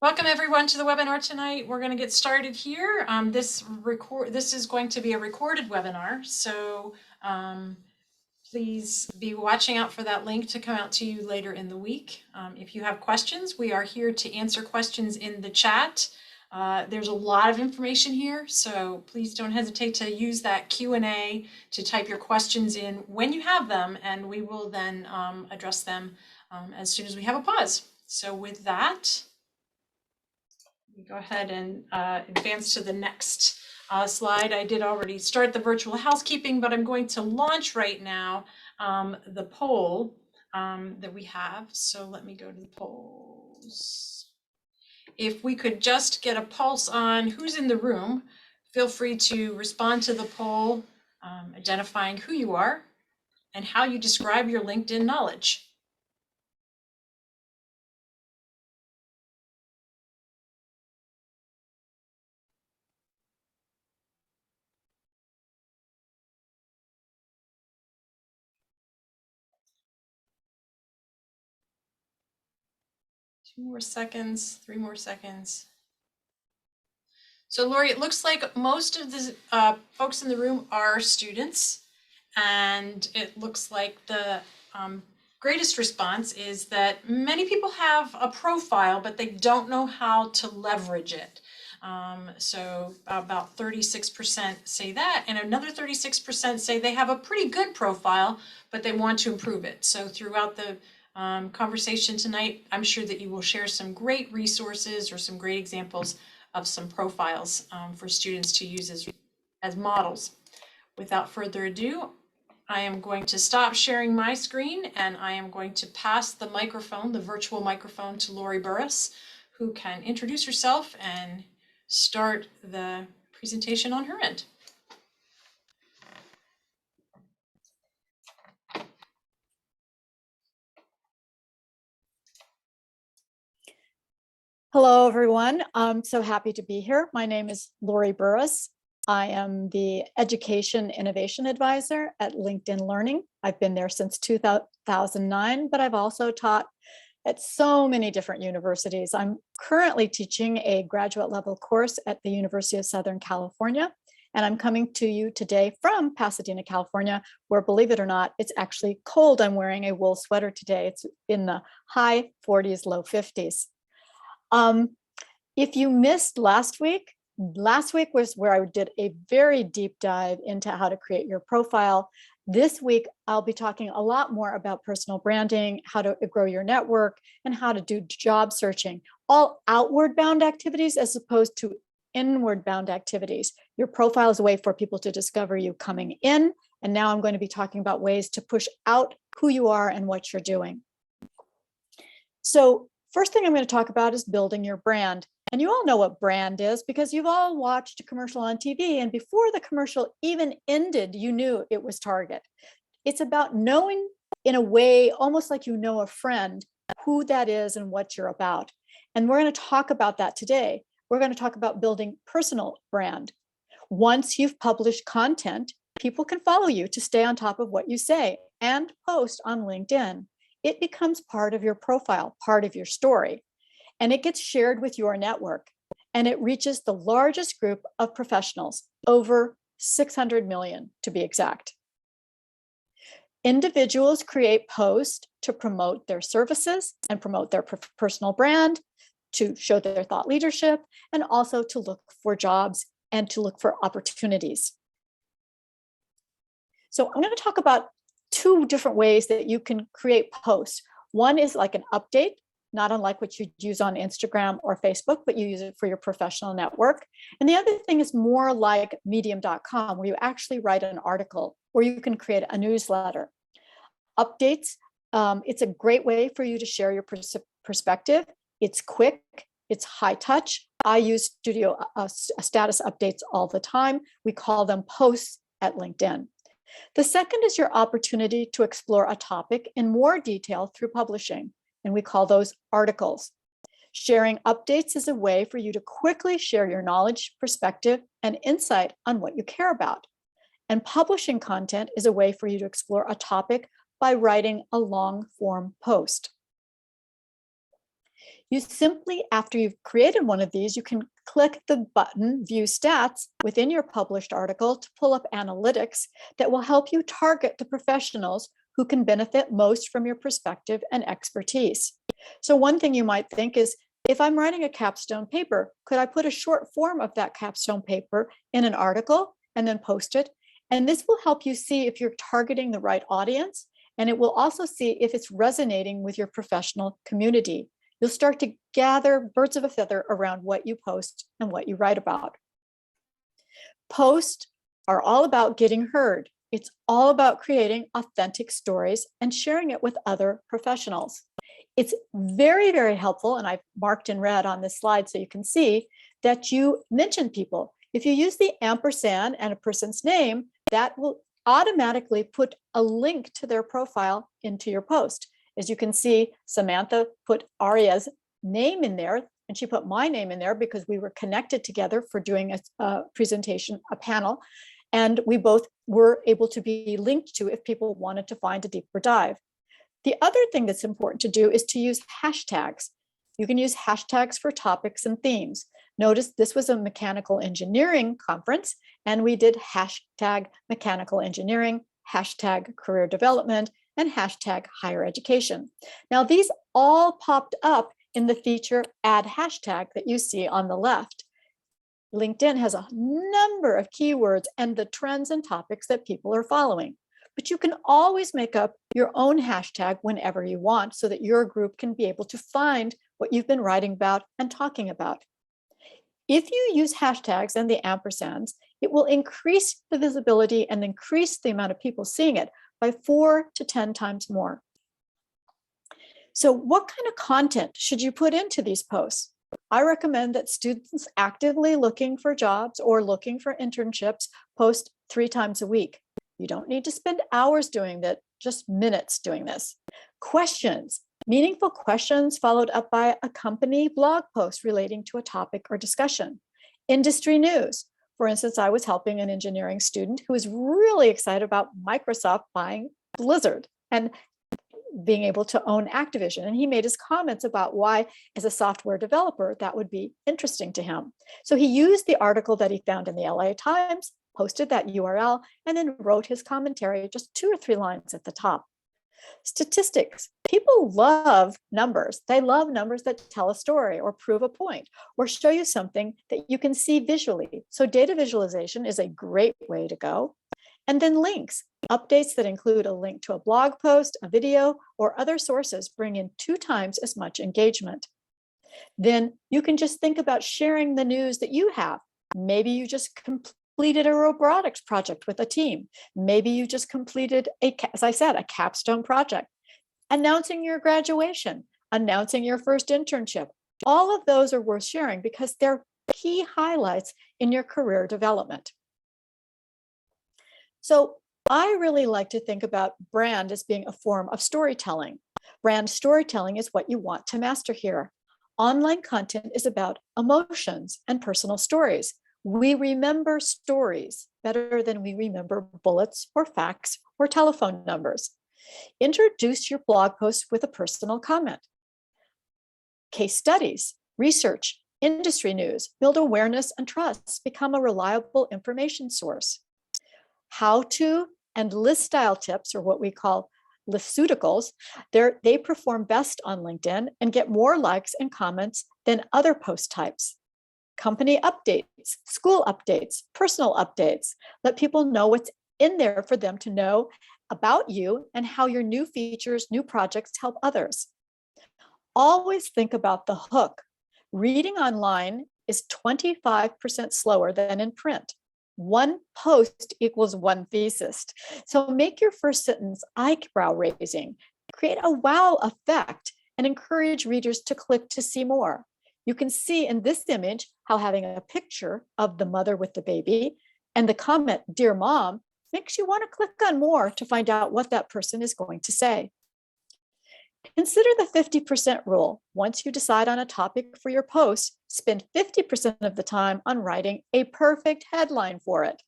Welcome everyone to the webinar tonight. We're going to get started here. This is going to be a recorded webinar, so please be watching out for that link to come out to you later in the week. If you have questions, we are here to answer questions in the chat. There's a lot of information here, so please don't hesitate to use that Q&A to type your questions in when you have them, and we will then address them as soon as we have a pause. So with that, go ahead and advance to the next slide. I did already start the virtual housekeeping, but I'm going to launch right now the poll that we have. So let me go to the polls. If we could just get a pulse on who's in the room, feel free to respond to the poll, identifying who you are and how you describe your LinkedIn knowledge. Two more seconds, 3 more seconds. So Lori, it looks like most of the folks in the room are students, and it looks like the greatest response is that many people have a profile, but they don't know how to leverage it. So about 36% say that, and another 36% say they have a pretty good profile, but they want to improve it. So throughout the conversation tonight, I'm sure that you will share some great resources or some great examples of some profiles for students to use as models. Without further ado, I am going to stop sharing my screen and I am going to pass the microphone, the virtual microphone, to Lori Burris, who can introduce herself and start the presentation on her end. Hello, everyone. I'm so happy to be here. My name is Lori Burris. I am the Education Innovation Advisor at LinkedIn Learning. I've been there since 2009, but I've also taught at so many different universities. I'm currently teaching a graduate level course at the University of Southern California, and I'm coming to you today from Pasadena, California, where, believe it or not, it's actually cold. I'm wearing a wool sweater today. It's in the high 40s, low 50s. If you missed last week was where I did a very deep dive into how to create your profile. This week, I'll be talking a lot more about personal branding, how to grow your network, and how to do job searching, all outward bound activities as opposed to inward bound activities. Your profile is a way for people to discover you coming in. And now I'm going to be talking about ways to push out who you are and what you're doing. So first thing I'm going to talk about is building your brand. And you all know what brand is because you've all watched a commercial on TV, and before the commercial even ended, you knew it was Target. It's about knowing in a way, almost like you know a friend, who that is and what you're about. And we're going to talk about that today. We're going to talk about building personal brand. Once you've published content, people can follow you to stay on top of what you say and post on LinkedIn. It becomes part of your profile, part of your story, and it gets shared with your network, and it reaches the largest group of professionals, over 600 million to be exact. Individuals create posts to promote their services and promote their personal brand, to show their thought leadership, and also to look for jobs and to look for opportunities. So I'm going to talk about two different ways that you can create posts. One is like an update, not unlike what you'd use on Instagram or Facebook, but you use it for your professional network. And the other thing is more like medium.com, where you actually write an article, or you can create a newsletter. Updates, it's a great way for you to share your perspective. It's quick, it's high touch. I use studio status updates all the time. We call them posts at LinkedIn. The second is your opportunity to explore a topic in more detail through publishing, and we call those articles. Sharing updates is a way for you to quickly share your knowledge, perspective, and insight on what you care about. And publishing content is a way for you to explore a topic by writing a long-form post. You simply, after you've created one of these, you can click the button View Stats within your published article to pull up analytics that will help you target the professionals who can benefit most from your perspective and expertise. So one thing you might think is, if I'm writing a capstone paper, could I put a short form of that capstone paper in an article and then post it? And this will help you see if you're targeting the right audience, and it will also see if it's resonating with your professional community. You'll start to gather birds of a feather around what you post and what you write about. Posts are all about getting heard. It's all about creating authentic stories and sharing it with other professionals. It's very, very helpful, and I've marked in red on this slide so you can see that you mention people. If you use the ampersand and a person's name, that will automatically put a link to their profile into your post. As you can see, Samantha put Aria's name in there, and she put my name in there because we were connected together for doing a presentation, a panel, and we both were able to be linked to if people wanted to find a deeper dive. The other thing that's important to do is to use hashtags. You can use hashtags for topics and themes. Notice this was a mechanical engineering conference, and we did hashtag mechanical engineering, hashtag career development, and hashtag higher education. Now, these all popped up in the feature add hashtag that you see on the left. LinkedIn has a number of keywords and the trends and topics that people are following, but you can always make up your own hashtag whenever you want so that your group can be able to find what you've been writing about and talking about. If you use hashtags and the ampersands, it will increase the visibility and increase the amount of people seeing it by 4 to 10 times more. So what kind of content should you put into these posts? I recommend that students actively looking for jobs or looking for internships post 3 times a week. You don't need to spend hours doing that, just minutes doing this. Questions, meaningful questions followed up by a company blog post relating to a topic or discussion. Industry news. For instance, I was helping an engineering student who was really excited about Microsoft buying Blizzard and being able to own Activision. And he made his comments about why, as a software developer, that would be interesting to him. So he used the article that he found in the LA Times, posted that URL, and then wrote his commentary, just 2 or 3 lines at the top. Statistics. People love numbers. They love numbers that tell a story or prove a point or show you something that you can see visually. So data visualization is a great way to go. And then links. Updates that include a link to a blog post, a video, or other sources bring in 2 times as much engagement. Then you can just think about sharing the news that you have. Maybe you just completed a robotics project with a team. Maybe you just completed, as I said, a capstone project. Announcing your graduation, announcing your first internship. All of those are worth sharing because they're key highlights in your career development. So I really like to think about brand as being a form of storytelling. Brand storytelling is what you want to master here. Online content is about emotions and personal stories. We remember stories better than we remember bullets or facts or telephone numbers. Introduce your blog post with a personal comment. Case studies, research, industry news, build awareness and trust, become a reliable information source. How-to and list style tips, or what we call listsuticals, they perform best on LinkedIn and get more likes and comments than other post types. Company updates, school updates, personal updates. Let people know what's in there for them to know about you and how your new features, new projects help others. Always think about the hook. Reading online is 25% slower than in print. 1 post equals 1 thesis. So make your first sentence eyebrow raising, create a wow effect, and encourage readers to click to see more. You can see in this image how having a picture of the mother with the baby and the comment, "Dear Mom," makes you want to click on more to find out what that person is going to say. Consider the 50% rule. Once you decide on a topic for your post, spend 50% of the time on writing a perfect headline for it.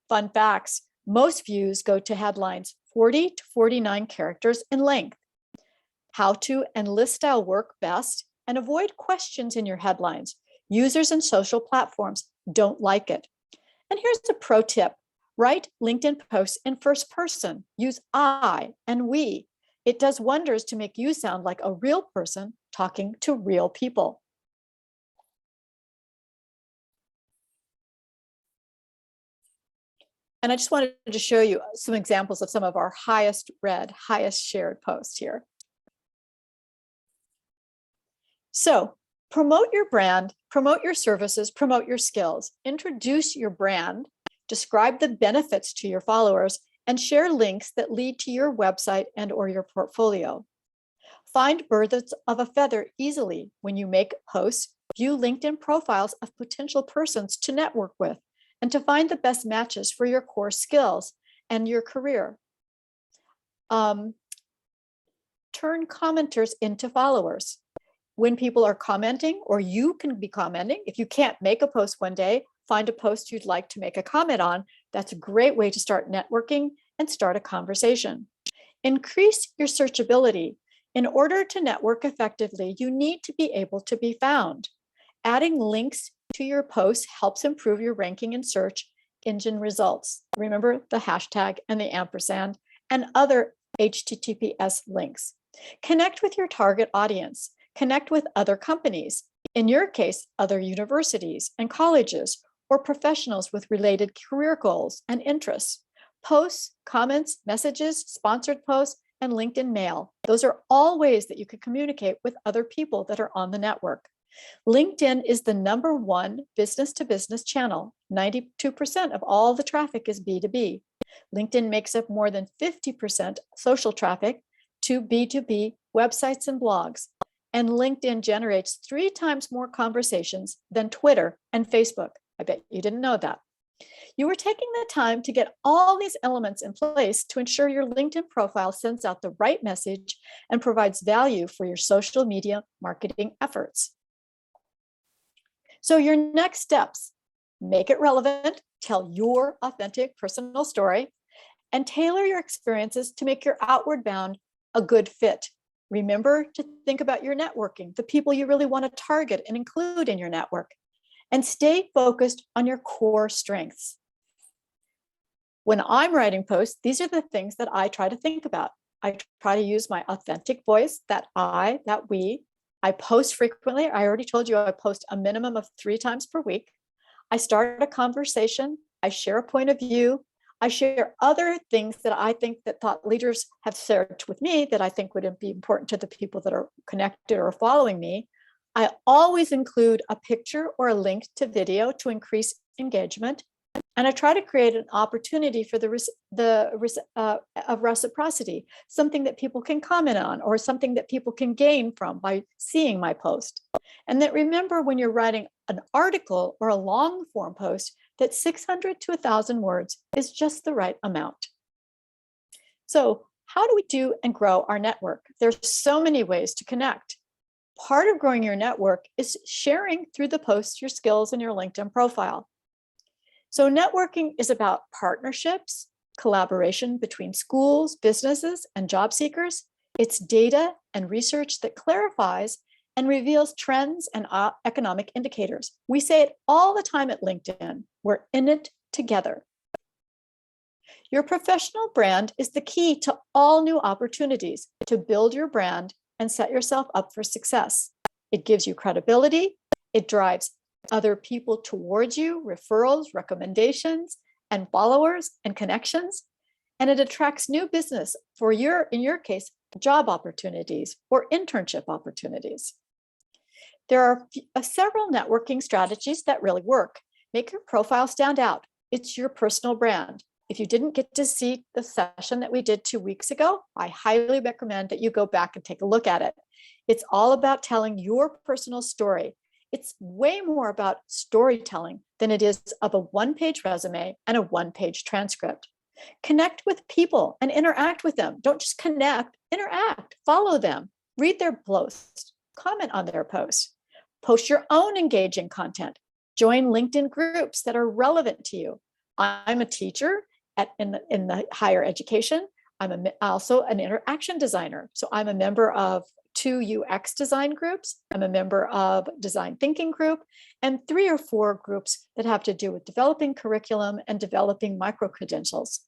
Fun facts, most views go to headlines 40 to 49 characters in length. How-to and list style work best, and avoid questions in your headlines. Users and social platforms don't like it. And here's a pro tip. Write LinkedIn posts in first person. Use I and we. It does wonders to make you sound like a real person talking to real people. And I just wanted to show you some examples of some of our highest read, highest shared posts here. So promote your brand, promote your services, promote your skills, introduce your brand, describe the benefits to your followers, and share links that lead to your website and or your portfolio. Find birds of a feather easily when you make posts. View LinkedIn profiles of potential persons to network with and to find the best matches for your core skills and your career. Turn commenters into followers. When people are commenting, or you can be commenting, if you can't make a post one day, find a post you'd like to make a comment on. That's a great way to start networking and start a conversation. Increase your searchability. In order to network effectively, you need to be able to be found. Adding links to your posts helps improve your ranking in search engine results. Remember the hashtag and the ampersand and other HTTPS links. Connect with your target audience. Connect with other companies, in your case, other universities and colleges, or professionals with related career goals and interests. Posts, comments, messages, sponsored posts, and LinkedIn mail. Those are all ways that you can communicate with other people that are on the network. LinkedIn is the #1 business-to-business channel. 92% of all the traffic is B2B. LinkedIn makes up more than 50% social traffic to B2B websites and blogs. And LinkedIn generates 3 times more conversations than Twitter and Facebook. I bet you didn't know that. You are taking the time to get all these elements in place to ensure your LinkedIn profile sends out the right message and provides value for your social media marketing efforts. So your next steps: make it relevant, tell your authentic personal story, and tailor your experiences to make your outward bound a good fit. Remember to think about your networking, the people you really want to target and include in your network, and stay focused on your core strengths. When I'm writing posts, these are the things that I try to think about. I try to use my authentic voice, that I, that we. I post frequently. I already told you I post a minimum of 3 times per week. I start a conversation. I share a point of view. I share other things that I think that thought leaders have shared with me that I think would be important to the people that are connected or following me. I always include a picture or a link to video to increase engagement. And I try to create an opportunity for of reciprocity, something that people can comment on or something that people can gain from by seeing my post. And that remember, when you're writing an article or a long form post, that 600 to 1,000 words is just the right amount. So how do we do and grow our network? There's so many ways to connect. Part of growing your network is sharing through the posts your skills in your LinkedIn profile. So networking is about partnerships, collaboration between schools, businesses, and job seekers. It's data and research that clarifies and reveals trends and economic indicators. We say it all the time at LinkedIn. We're in it together. Your professional brand is the key to all new opportunities to build your brand and set yourself up for success. It gives you credibility. It drives other people towards you, referrals, recommendations, and followers and connections. And it attracts new business for in your case, job opportunities or internship opportunities. There are several networking strategies that really work. Make your profile stand out. It's your personal brand. If you didn't get to see the session that we did 2 weeks ago, I highly recommend that you go back and take a look at it. It's all about telling your personal story. It's way more about storytelling than it is of a 1-page resume and a 1-page transcript. Connect with people and interact with them. Don't just connect, interact, follow them, read their posts, comment on their posts, post your own engaging content, join LinkedIn groups that are relevant to you. I'm a teacher in the higher education. I'm also an interaction designer. So I'm a member of 2 UX design groups. I'm a member of design thinking group, and 3 or 4 groups that have to do with developing curriculum and developing micro-credentials.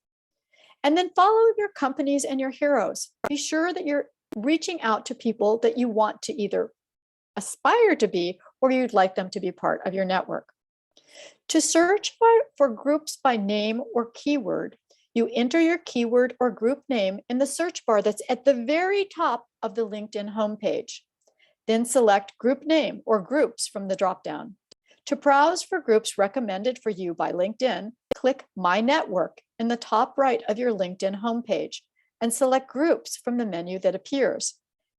And then follow your companies and your heroes. Be sure that you're reaching out to people that you want to either aspire to be or you'd like them to be part of your network. To search for groups by name or keyword, you enter your keyword or group name in the search bar that's at the very top of the LinkedIn homepage. Then select group name or groups from the dropdown. To browse for groups recommended for you by LinkedIn, click My Network in the top right of your LinkedIn homepage and select groups from the menu that appears.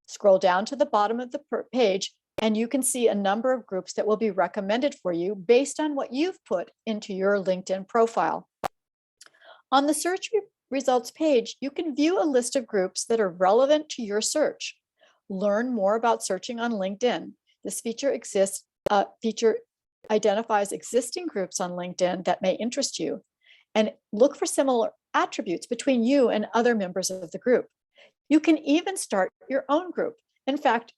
Scroll down to the bottom of the page and you can see a number of groups that will be recommended for you based on what you've put into your LinkedIn profile. On the search results page, you can view a list of groups that are relevant to your search. Learn more about searching on LinkedIn. This feature identifies existing groups on LinkedIn that may interest you, and look for similar attributes between you and other members of the group. You can even start your own group. In fact,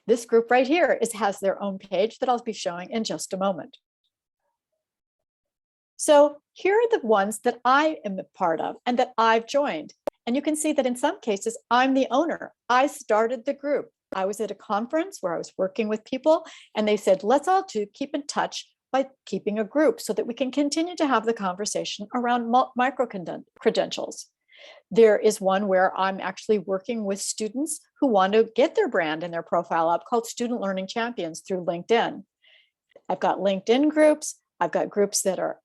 this group right here has their own page that I'll be showing in just a moment. So here are the ones that I am a part of and that I've joined. And you can see that in some cases, I'm the owner. I started the group. I was at a conference where I was working with people and they said, let's all keep in touch by keeping a group so that we can continue to have the conversation around micro-credentials. There is one where I'm actually working with students who want to get their brand and their profile up called Student Learning Champions through LinkedIn. I've got LinkedIn groups, I've got groups that are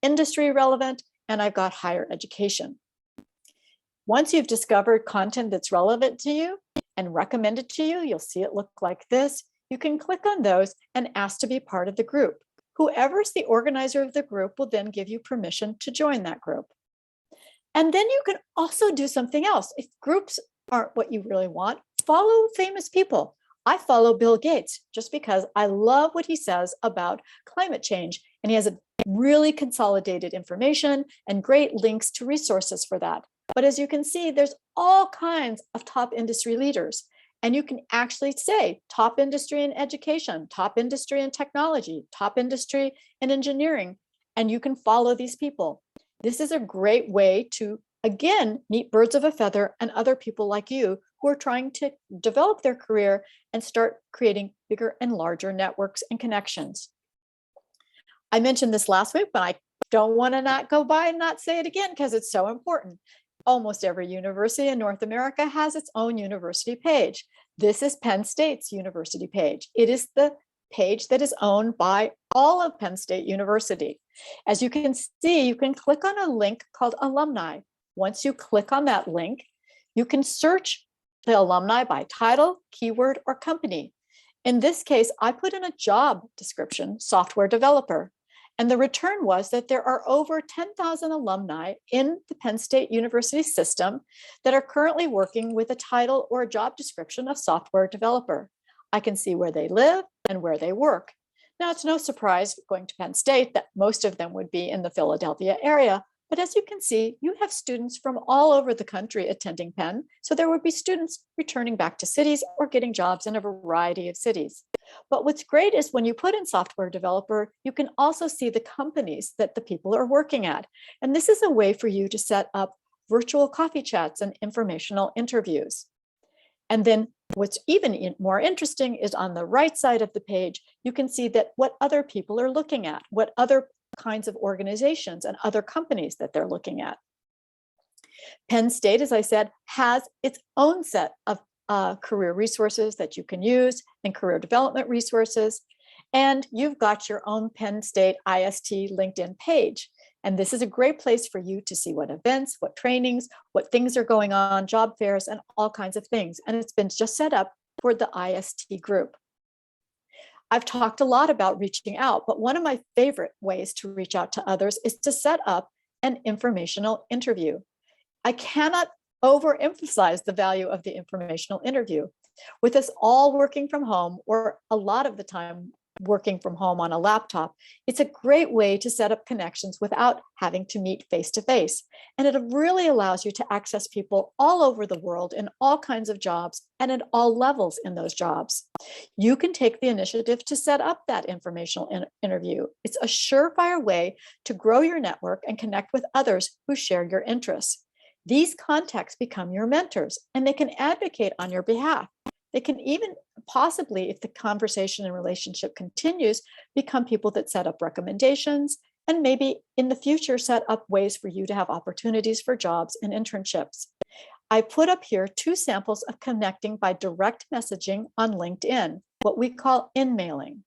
industry relevant, and I've got higher education. Once you've discovered content that's relevant to you and recommended to you, you'll see it look like this. You can click on those and ask to be part of the group. Whoever's the organizer of the group will then give you permission to join that group. And then you can also do something else. If groups aren't what you really want, follow famous people. I follow Bill Gates just because I love what he says about climate change. And he has a really consolidated information and great links to resources for that. But as you can see, there's all kinds of top industry leaders. And you can actually say top industry in education, top industry in technology, top industry in engineering, and you can follow these people. This is a great way to, again, meet birds of a feather and other people like you who are trying to develop their career and start creating bigger and larger networks and connections. I mentioned this last week, but I don't want to not go by and not say it again because it's so important. Almost every university in North America has its own university page. This is Penn State's university page. It is the page that is owned by all of Penn State University. As you can see, you can click on a link called alumni. Once you click on that link, you can search the alumni by title, keyword, or company. In this case, I put in a job description, software developer. And the return was that there are over 10,000 alumni in the Penn State University system that are currently working with a title or a job description of software developer. I can see where they live and where they work. Now, it's no surprise going to Penn State that most of them would be in the Philadelphia area. But as you can see, you have students from all over the country attending Penn. So there would be students returning back to cities or getting jobs in a variety of cities. But what's great is when you put in software developer, you can also see the companies that the people are working at. And this is a way for you to set up virtual coffee chats and informational interviews. And then what's even more interesting is on the right side of the page, you can see that what other people are looking at, what other kinds of organizations and other companies that they're looking at. Penn State, as I said, has its own set of career resources that you can use and career development resources. And you've got your own Penn State IST LinkedIn page. And this is a great place for you to see what events, what trainings, what things are going on, job fairs, and all kinds of things. And it's been just set up for the IST group. I've talked a lot about reaching out, but one of my favorite ways to reach out to others is to set up an informational interview. I cannot overemphasize the value of the informational interview. With us all working from home, or a lot of the time working from home on a laptop, it's a great way to set up connections without having to meet face to face. And it really allows you to access people all over the world in all kinds of jobs and at all levels in those jobs. You can take the initiative to set up that informational interview. It's a surefire way to grow your network and connect with others who share your interests. These contacts become your mentors and they can advocate on your behalf. They can even possibly, if the conversation and relationship continues, become people that set up recommendations and maybe in the future set up ways for you to have opportunities for jobs and internships. I put up here 2 samples of connecting by direct messaging on LinkedIn, what we call in-mailing.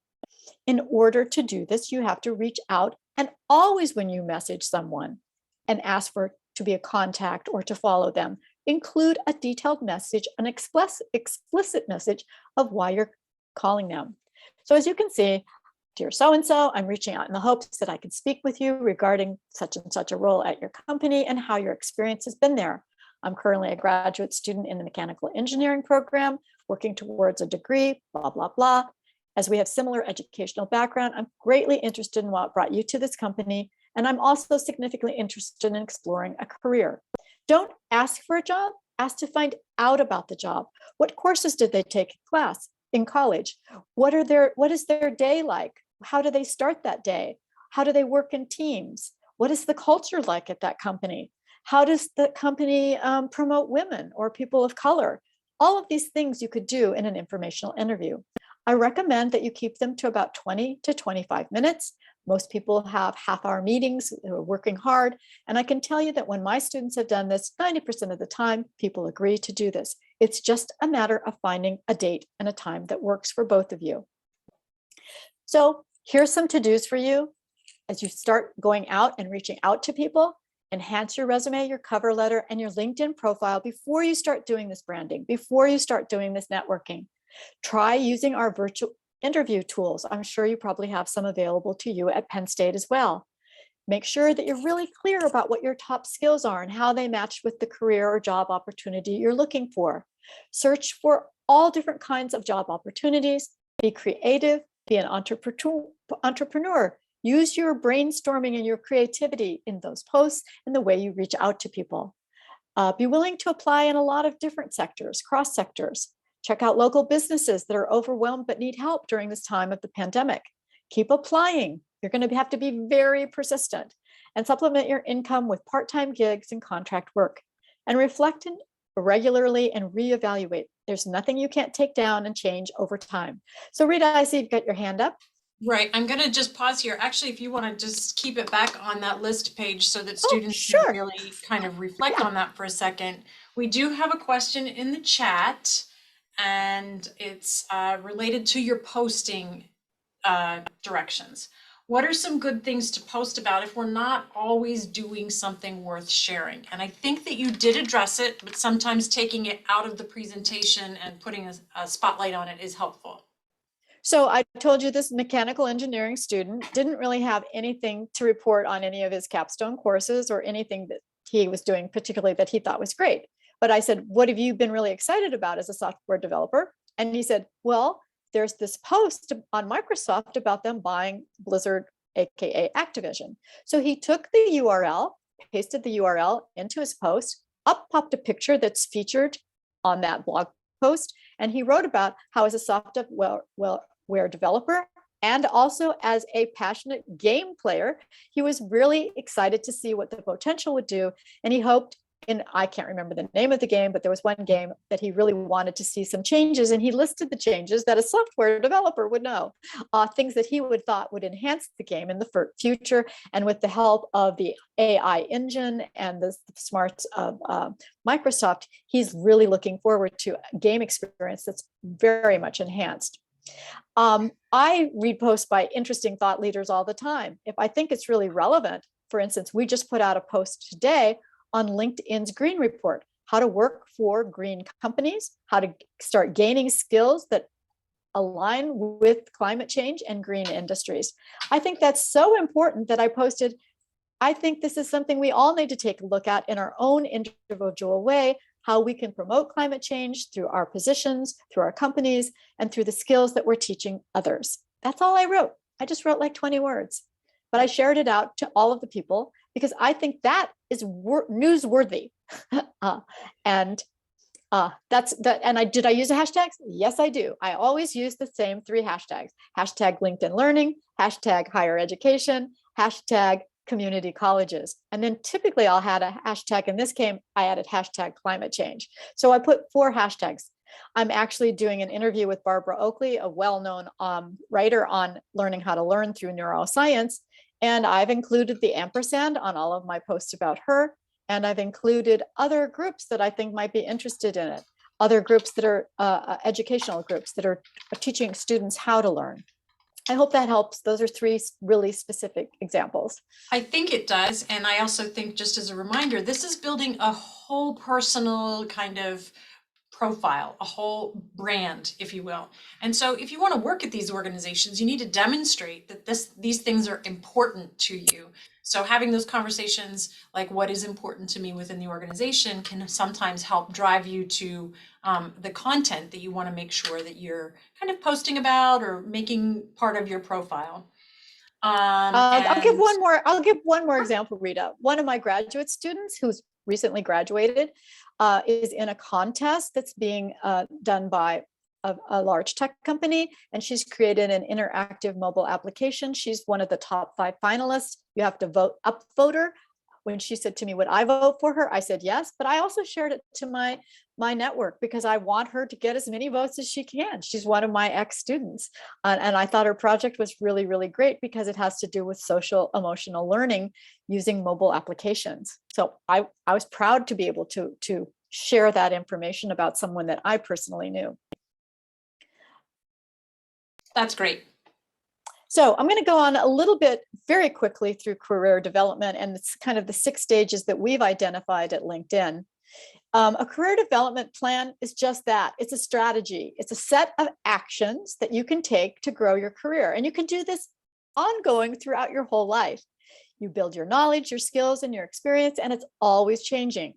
In order to do this, you have to reach out, and always when you message someone and ask for to be a contact or to follow them, include a detailed message, an explicit message of why you're calling them. So as you can see, dear so-and-so, I'm reaching out in the hopes that I can speak with you regarding such and such a role at your company and how your experience has been there. I'm currently a graduate student in the mechanical engineering program, working towards a degree, blah, blah, blah. As we have similar educational background, I'm greatly interested in what brought you to this company, and I'm also significantly interested in exploring a career. Don't ask for a job, ask to find out about the job. What courses did they take in college? What is their day like? How do they start that day? How do they work in teams? What is the culture like at that company? How does the company promote women or people of color? All of these things you could do in an informational interview. I recommend that you keep them to about 20 to 25 minutes. Most people have half-hour meetings who are working hard. And I can tell you that when my students have done this, 90% of the time, people agree to do this. It's just a matter of finding a date and a time that works for both of you. So here's some to-dos for you as you start going out and reaching out to people. Enhance your resume, your cover letter, and your LinkedIn profile before you start doing this branding, before you start doing this networking. Try using our virtual interview tools. I'm sure you probably have some available to you at Penn State as well. Make sure that you're really clear about what your top skills are and how they match with the career or job opportunity you're looking for. Search for all different kinds of job opportunities. Be creative, be an entrepreneur. Use your brainstorming and your creativity in those posts and the way you reach out to people. Be willing to apply in a lot of different sectors, cross sectors. Check out local businesses that are overwhelmed but need help during this time of the pandemic. Keep applying. You're going to have to be very persistent and supplement your income with part-time gigs and contract work. And reflect regularly and reevaluate. There's nothing you can't take down and change over time. So Rita, I see you've got your hand up. Right, I'm gonna just pause here. Actually, if you want to just keep it back on that list page so that Oh, students sure. can really kind of reflect on that for a second. We do have a question in the chat, and it's related to your posting directions. What are some good things to post about if we're not always doing something worth sharing? And I think that you did address it, but sometimes taking it out of the presentation and putting a spotlight on it is helpful. So I told you this mechanical engineering student didn't really have anything to report on any of his capstone courses or anything that he was doing particularly that he thought was great. But I said, what have you been really excited about as a software developer? And he said, well, there's this post on Microsoft about them buying Blizzard, AKA Activision. So he took the URL, pasted the URL into his post, up popped a picture that's featured on that blog post. And he wrote about how as a software developer and also as a passionate game player, he was really excited to see what the potential would do. And he hoped I can't remember the name of the game, but there was one game that he really wanted to see some changes. And he listed the changes that a software developer would know, things that he would thought would enhance the game in the future. And with the help of the AI engine and the smarts of Microsoft, he's really looking forward to a game experience that's very much enhanced. I read posts by interesting thought leaders all the time. If I think it's really relevant, for instance, we just put out a post today on LinkedIn's Green Report, how to work for green companies, how to start gaining skills that align with climate change and green industries. I think that's so important that I posted. I think this is something we all need to take a look at in our own individual way, how we can promote climate change through our positions, through our companies, and through the skills that we're teaching others. That's all I wrote. I just wrote like 20 words, but I shared it out to all of the people because I think that is newsworthy. And that's that. And did I use a hashtag? Yes, I do. I always use the same 3 hashtags: hashtag LinkedIn Learning, hashtag higher education, hashtag community colleges. And then typically I'll add a hashtag. In this case, I added hashtag climate change. So I put 4 hashtags. I'm actually doing an interview with Barbara Oakley, a well-known writer on learning how to learn through neuroscience. And I've included the ampersand on all of my posts about her. And I've included other groups that I think might be interested in it. Other groups that are educational groups that are teaching students how to learn. I hope that helps. Those are 3 really specific examples. I think it does. And I also think, just as a reminder, this is building a whole personal kind of profile, a whole brand, if you will. And so if you want to work at these organizations, you need to demonstrate that these things are important to you. So having those conversations, like what is important to me within the organization, can sometimes help drive you to the content that you want to make sure that you're kind of posting about or making part of your profile. I'll give one more example, Rita. One of my graduate students who's recently graduated is in a contest that's being done by a large tech company, and she's created an interactive mobile application. She's one of the top 5 finalists. You have to upvote her. When she said to me, would I vote for her? I said yes, but I also shared it to my network because I want her to get as many votes as she can. She's one of my ex-students. And I thought her project was really, really great because it has to do with social emotional learning using mobile applications. So I was proud to be able to share that information about someone that I personally knew. That's great. So I'm going to go on a little bit very quickly through career development, and it's kind of the 6 stages that we've identified at LinkedIn. A career development plan is just that. It's a strategy. It's a set of actions that you can take to grow your career. And you can do this ongoing throughout your whole life. You build your knowledge, your skills, and your experience, and it's always changing.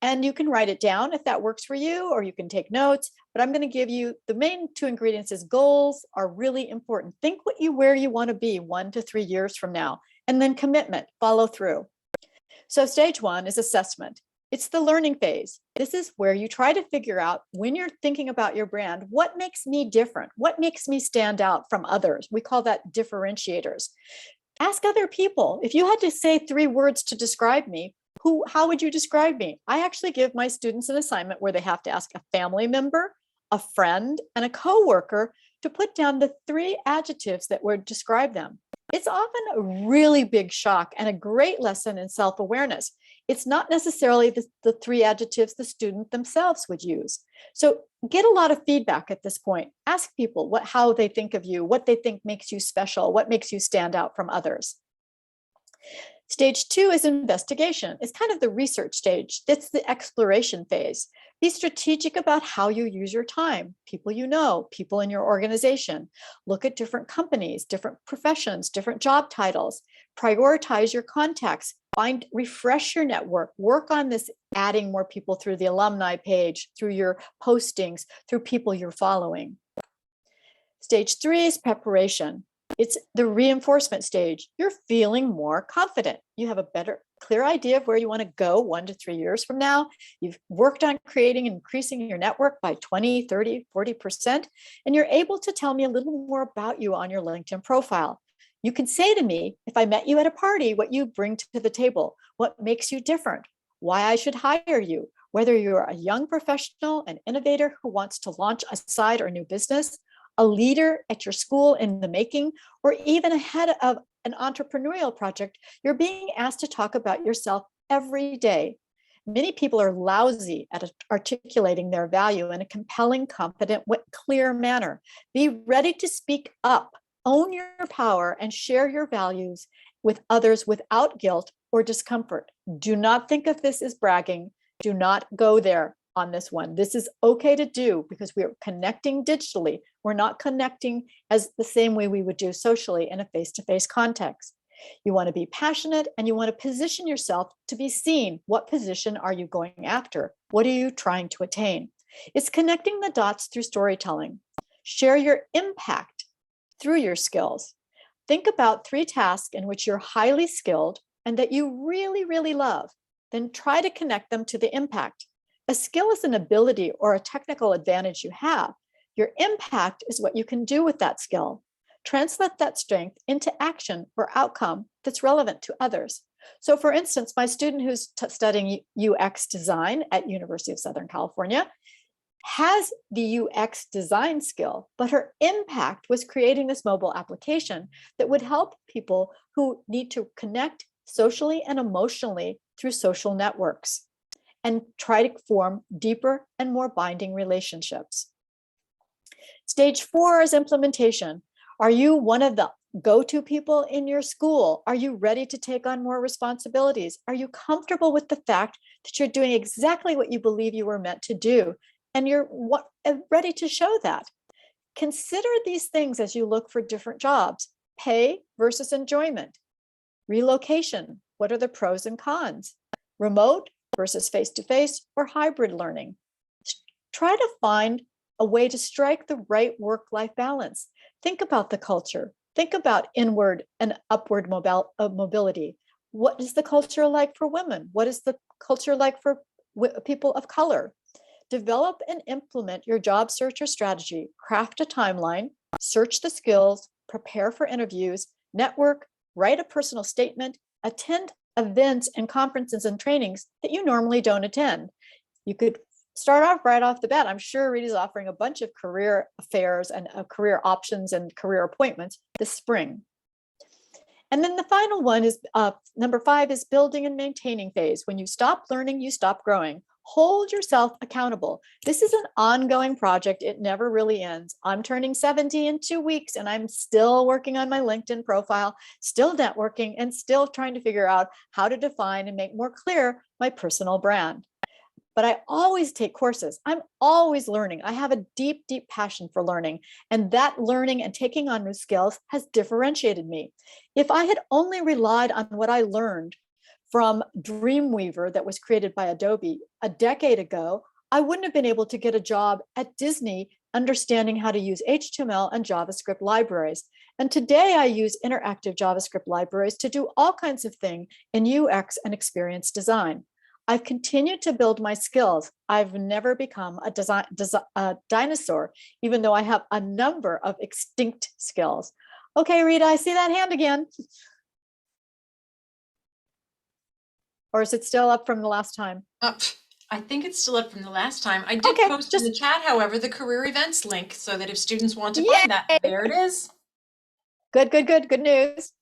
And you can write it down if that works for you, or you can take notes. But I'm going to give you the main 2 ingredients. Is goals are really important. Think where you want to be 1 to 3 years from now, and then commitment, follow through. So stage 1 is assessment. It's the learning phase. This is where you try to figure out, when you're thinking about your brand, what makes me different? What makes me stand out from others? We call that differentiators. Ask other people. If you had to say 3 words to describe me, how would you describe me? I actually give my students an assignment where they have to ask a family member, a friend, and a coworker to put down the 3 adjectives that would describe them. It's often a really big shock and a great lesson in self-awareness. It's not necessarily the 3 adjectives the student themselves would use. So get a lot of feedback at this point. Ask people how they think of you, what they think makes you special, what makes you stand out from others. Stage 2 is investigation. It's kind of the research stage. That's the exploration phase. Be strategic about how you use your time, people you know, people in your organization. Look at different companies, different professions, different job titles. Prioritize your contacts. Refresh your network. Work on this, adding more people through the alumni page, through your postings, through people you're following. Stage 3 is preparation. It's the reinforcement stage. You're feeling more confident. You have a clear idea of where you want to go 1 to 3 years from now. You've worked on creating and increasing your network by 20, 30, 40%, and you're able to tell me a little more about you on your LinkedIn profile. You can say to me, if I met you at a party, what you bring to the table, what makes you different, why I should hire you, whether you're a young professional, an innovator who wants to launch a side or new business, a leader at your school in the making, or even a head of an entrepreneurial project. You're being asked to talk about yourself every day. Many people are lousy at articulating their value in a compelling, confident, clear manner. Be ready to speak up, own your power, and share your values with others without guilt or discomfort. Do not think of this as bragging. Do not go there on this one. This is okay to do because we're connecting digitally. We're not connecting as the same way we would do socially in a face-to-face context. You want to be passionate and you want to position yourself to be seen. What position are you going after? What are you trying to attain? It's connecting the dots through storytelling. Share your impact through your skills. Think about 3 tasks in which you're highly skilled and that you really, really love. Then try to connect them to the impact. A skill is an ability or a technical advantage you have. Your impact is what you can do with that skill. Translate that strength into action or outcome that's relevant to others. So for instance, my student who's studying UX design at University of Southern California has the UX design skill, but her impact was creating this mobile application that would help people who need to connect socially and emotionally through social networks and try to form deeper and more binding relationships. Stage 4 is implementation. Are you one of the go-to people in your school? Are you ready to take on more responsibilities? Are you comfortable with the fact that you're doing exactly what you believe you were meant to do? And you're ready to show that. Consider these things as you look for different jobs. Pay versus enjoyment. Relocation, what are the pros and cons? Remote versus face-to-face or hybrid learning. Try to find a way to strike the right work-life balance. Think about the culture. Think about inward and upward mobility. What is the culture like for women? What is the culture like for people of color? Develop and implement your job search or strategy. Craft a timeline, search the skills, prepare for interviews, network, write a personal statement, attend events and conferences and trainings that you normally don't attend. You could start off right off the bat. I'm sure Rita's offering a bunch of career fairs and career options and career appointments this spring. And then the final one is number 5 is building and maintaining phase. When you stop learning, you stop growing. Hold yourself accountable. This is an ongoing project. It never really ends. I'm turning 70 in 2 weeks and I'm still working on my LinkedIn profile, still networking, and still trying to figure out how to define and make more clear my personal brand. But I always take courses. I'm always learning. I have a deep, deep passion for learning. And that learning and taking on new skills has differentiated me. If I had only relied on what I learned from Dreamweaver that was created by Adobe a decade ago, I wouldn't have been able to get a job at Disney understanding how to use HTML and JavaScript libraries. And today I use interactive JavaScript libraries to do all kinds of things in UX and experience design. I've continued to build my skills. I've never become a dinosaur, even though I have a number of extinct skills. Okay, Rita, I see that hand again. Or is it still up from the last time? I think it's still up from the last time. I did post in the chat, however, the career events link so that if students want to find that, there it is. Good news.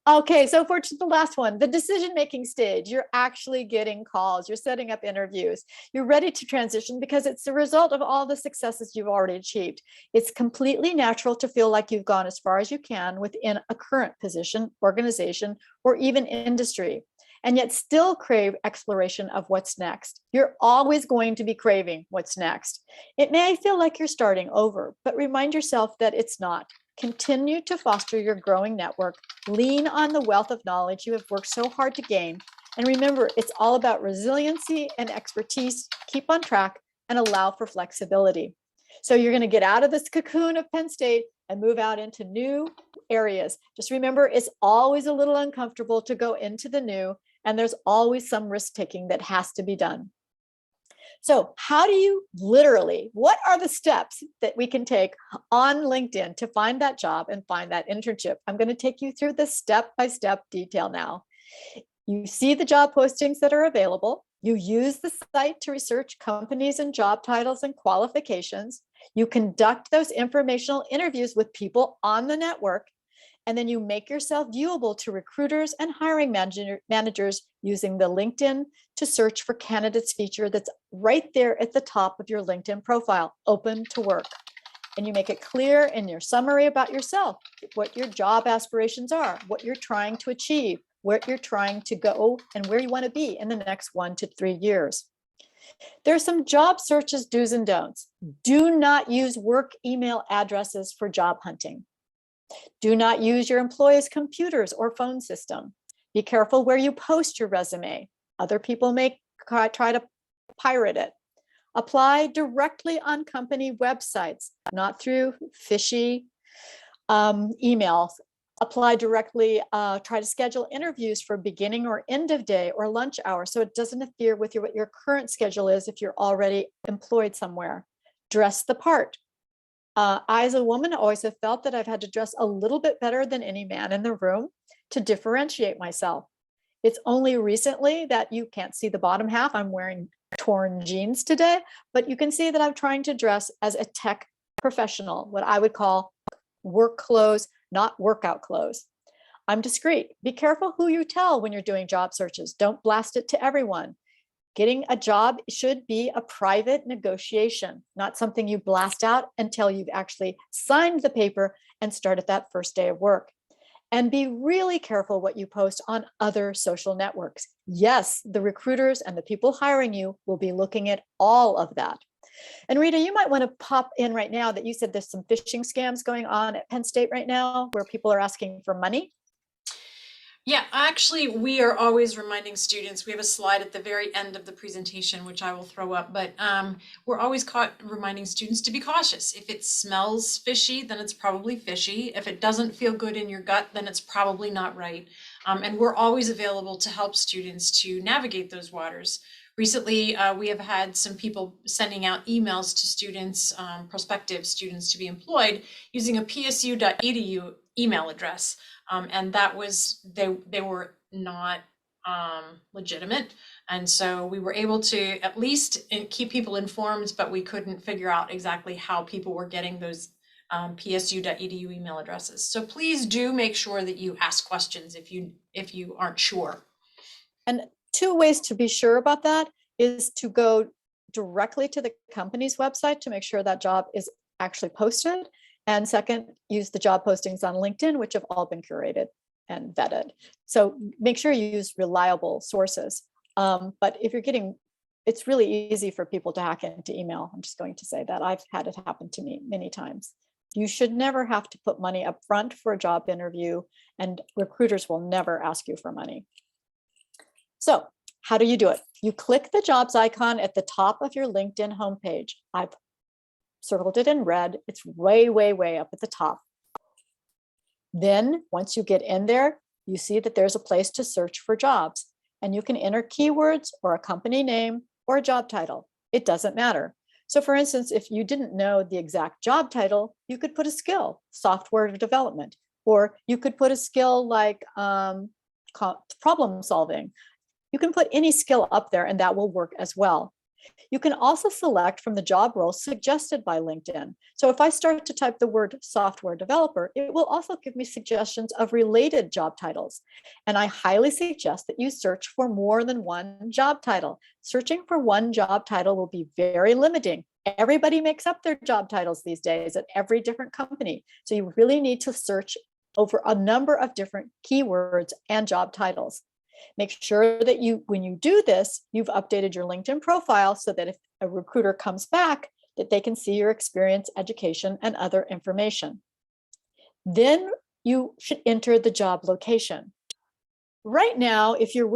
Okay, so for the last one, the decision-making stage, you're actually getting calls, you're setting up interviews, you're ready to transition because it's the result of all the successes you've already achieved. It's completely natural to feel like you've gone as far as you can within a current position, organization, or even industry, and yet still crave exploration of what's next. You're always going to be craving what's next. It may feel like you're starting over, but remind yourself that it's not. Continue to foster your growing network, lean on the wealth of knowledge you have worked so hard to gain, and remember, it's all about resiliency and expertise. Keep on track and allow for flexibility. So you're going to get out of this cocoon of Penn State and move out into new areas. Just remember, it's always a little uncomfortable to go into the new, and there's always some risk-taking that has to be done. So how do you what are the steps that we can take on LinkedIn to find that job and find that internship? I'm going to take you through the step-by-step detail now. You see the job postings that are available. You use the site to research companies and job titles and qualifications. You conduct those informational interviews with people on the network. And then you make yourself viewable to recruiters and hiring managers using the LinkedIn to search for candidates feature that's right there at the top of your LinkedIn profile, open to work. And you make it clear in your summary about yourself, what your job aspirations are, what you're trying to achieve, where you're trying to go, and where you want to be in the next 1 to 3 years. There are some job searches do's and don'ts. Do not use work email addresses for job hunting. Do not use your employee's computers or phone system. Be careful where you post your resume. Other people may try to pirate it. Apply directly on company websites, not through fishy emails, apply directly, try to schedule interviews for beginning or end of day or lunch hour so it doesn't interfere with what your current schedule is if you're already employed somewhere. Dress the part. I, as a woman, always have felt that I've had to dress a little bit better than any man in the room to differentiate myself. It's only recently that you can't see the bottom half. I'm wearing torn jeans today, but you can see that I'm trying to dress as a tech professional, what I would call work clothes, not workout clothes. I'm discreet. Be careful who you tell when you're doing job searches. Don't blast it to everyone. Getting a job should be a private negotiation, not something you blast out until you've actually signed the paper and started that first day of work. And be really careful what you post on other social networks. Yes, the recruiters and the people hiring you will be looking at all of that. And Rita, you might want to pop in right now that you said there's some phishing scams going on at Penn State right now where people are asking for money. Yeah, actually, we are always reminding students. We have a slide at the very end of the presentation, which I will throw up, but we're always reminding students to be cautious. If it smells fishy, then it's probably fishy. If it doesn't feel good in your gut, then it's probably not right. And we're always available to help students to navigate those waters. Recently, we have had some people sending out emails to students, prospective students to be employed using a psu.edu email address. And that was, they were not legitimate. And so we were able to at least keep people informed, but we couldn't figure out exactly how people were getting those psu.edu email addresses. So please do make sure that you ask questions if you aren't sure. And two ways to be sure about that is to go directly to the company's website to make sure that job is actually posted. And second, use the job postings on LinkedIn, which have all been curated and vetted. So make sure you use reliable sources. But if you're getting, it's really easy for people to hack into email. I'm just going to say that I've had it happen to me many times. You should never have to put money up front for a job interview, and recruiters will never ask you for money. So how do you do it? You click the jobs icon at the top of your LinkedIn homepage. I've circled it in red. It's way, way, way up at the top. Then once you get in there, you see that there's a place to search for jobs, and you can enter keywords or a company name or a job title. It doesn't matter. So for instance, if you didn't know the exact job title, you could put a skill, software development, or you could put a skill like problem solving. You can put any skill up there and that will work as well. You can also select from the job roles suggested by LinkedIn. So if I start to type the word software developer, it will also give me suggestions of related job titles. And I highly suggest that you search for more than one job title. Searching for one job title will be very limiting. Everybody makes up their job titles these days at every different company. So you really need to search over a number of different keywords and job titles. Make sure that when you do this, you've updated your LinkedIn profile so that if a recruiter comes back, that they can see your experience, education, and other information. Then you should enter the job location. Right now, if you're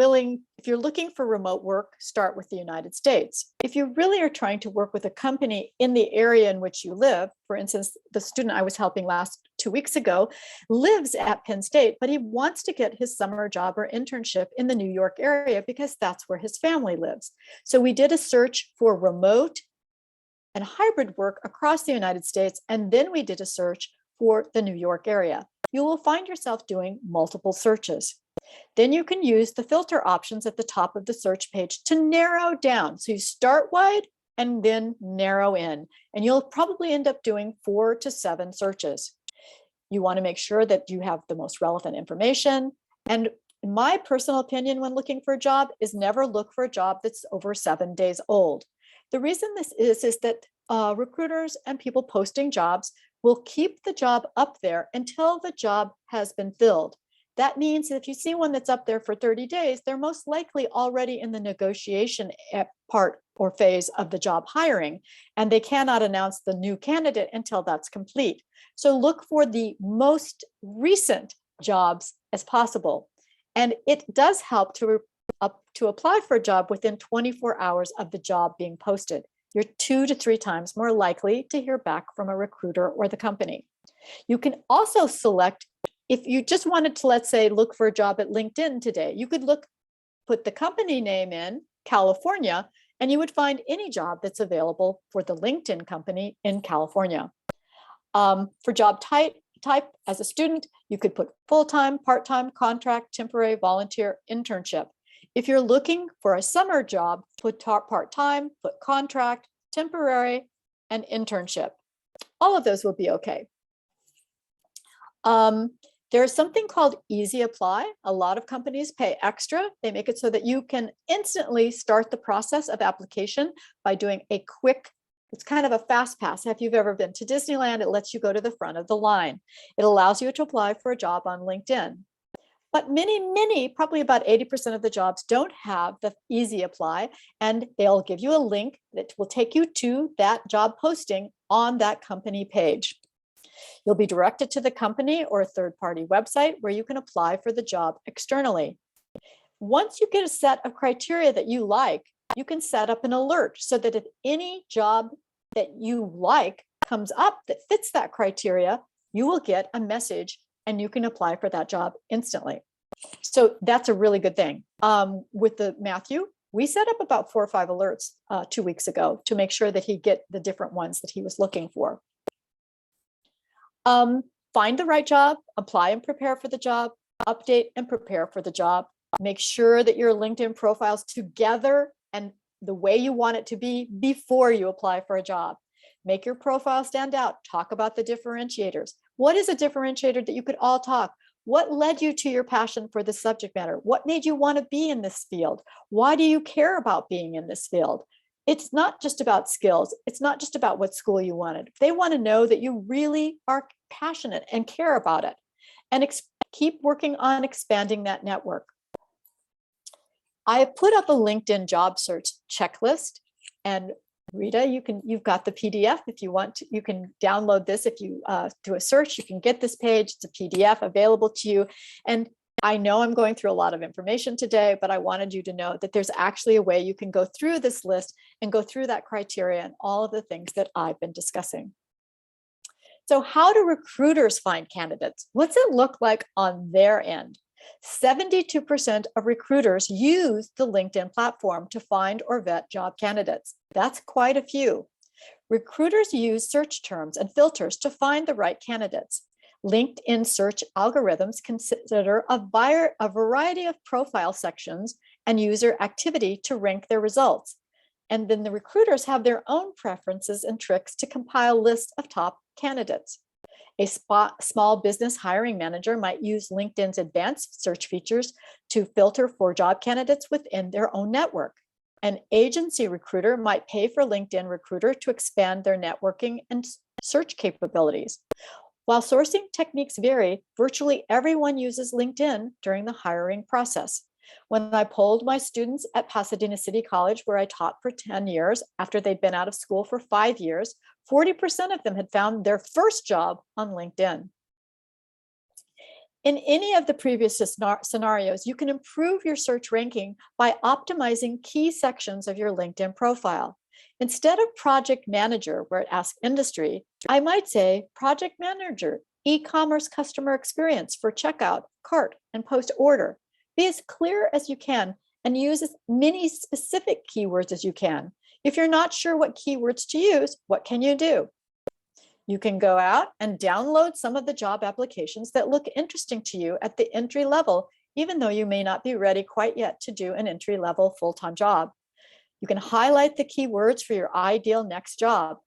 looking for remote work, start with the United States. If you really are trying to work with a company in the area in which you live, for instance, the student I was helping 2 weeks ago lives at Penn State, but he wants to get his summer job or internship in the New York area because that's where his family lives. So we did a search for remote and hybrid work across the United States, and then we did a search for the New York area. You will find yourself doing multiple searches. Then you can use the filter options at the top of the search page to narrow down. So you start wide and then narrow in, and you'll probably end up doing 4 to 7 searches. You want to make sure that you have the most relevant information. And my personal opinion when looking for a job is never look for a job that's over 7 days old. The reason this is that recruiters and people posting jobs will keep the job up there until the job has been filled. That means that if you see one that's up there for 30 days, they're most likely already in the negotiation part or phase of the job hiring, and they cannot announce the new candidate until that's complete. So look for the most recent jobs as possible. And it does help to apply for a job within 24 hours of the job being posted. You're 2 to 3 times more likely to hear back from a recruiter or the company. You can also select, if you just wanted to, let's say, look for a job at LinkedIn today, you could put the company name in California, and you would find any job that's available for the LinkedIn company in California. For job type, as a student, you could put full-time, part-time, contract, temporary, volunteer, internship. If you're looking for a summer job, put part-time, put contract, temporary, and internship. All of those will be okay. There's something called Easy Apply. A lot of companies pay extra. They make it so that you can instantly start the process of application by doing a quick, it's kind of a fast pass. If you've ever been to Disneyland, it lets you go to the front of the line. It allows you to apply for a job on LinkedIn. But many, probably about 80% of the jobs don't have the Easy Apply, and they'll give you a link that will take you to that job posting on that company page. You'll be directed to the company or a third-party website where you can apply for the job externally. Once you get a set of criteria that you like, you can set up an alert so that if any job that you like comes up that fits that criteria, you will get a message and you can apply for that job instantly. So that's a really good thing. With Matthew, we set up about 4 or 5 alerts 2 weeks ago to make sure that he get the different ones that he was looking for. Find the right job, apply and prepare for the job, update and prepare for the job. Make sure that your LinkedIn profile's together and the way you want it to be before you apply for a job. Make your profile stand out. Talk about the differentiators. What is a differentiator that you could all talk? What led you to your passion for the subject matter? What made you want to be in this field? Why do you care about being in this field? It's not just about skills. It's not just about what school you wanted. They want to know that you really are passionate and care about it, and keep working on expanding that network. I have put up a LinkedIn job search checklist, and Rita, you've got the PDF. If you want to, you can download this. If you do a search, you can get this page. It's a PDF available to you. And I know I'm going through a lot of information today, but I wanted you to know that there's actually a way you can go through this list and go through that criteria and all of the things that I've been discussing. So how do recruiters find candidates? What's it look like on their end? 72% of recruiters use the LinkedIn platform to find or vet job candidates. That's quite a few. Recruiters use search terms and filters to find the right candidates. LinkedIn search algorithms consider a variety of profile sections and user activity to rank their results. And then the recruiters have their own preferences and tricks to compile lists of top candidates. A small business hiring manager might use LinkedIn's advanced search features to filter for job candidates within their own network. An agency recruiter might pay for LinkedIn Recruiter to expand their networking and search capabilities. While sourcing techniques vary, virtually everyone uses LinkedIn during the hiring process. When I polled my students at Pasadena City College, where I taught for 10 years, after they'd been out of school for 5 years, 40% of them had found their first job on LinkedIn. In any of the previous scenarios, you can improve your search ranking by optimizing key sections of your LinkedIn profile. Instead of project manager, where it asks industry, I might say project manager, e-commerce customer experience for checkout, cart, and post order. Be as clear as you can and use as many specific keywords as you can. If you're not sure what keywords to use, what can you do? You can go out and download some of the job applications that look interesting to you at the entry level, even though you may not be ready quite yet to do an entry level full-time job. You can highlight the keywords for your ideal next job.